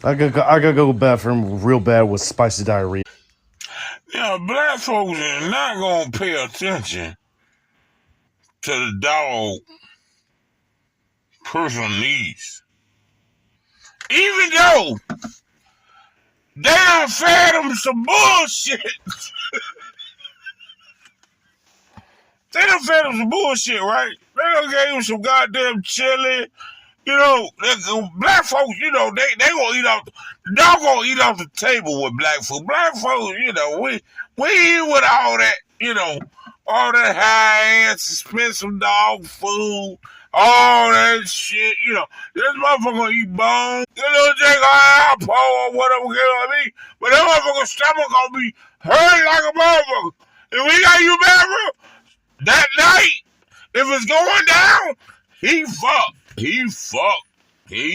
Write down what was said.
I gotta go to the bathroom real bad with spicy diarrhea. Black folks are not gonna pay attention to the dog personal needs. Even though they done fed them some bullshit. They done fed them some bullshit, right? They done gave them some goddamn chili. Black folks, they gonna eat off, the dog gonna eat off the table with black food. Black folks, we eat with all that, all that high-end, expensive dog food, all that shit, this motherfucker gonna eat bones, take an apple or whatever, but that motherfucker's stomach gonna be hurt like a motherfucker. And we got you back, that night, if it's going down, he fucked.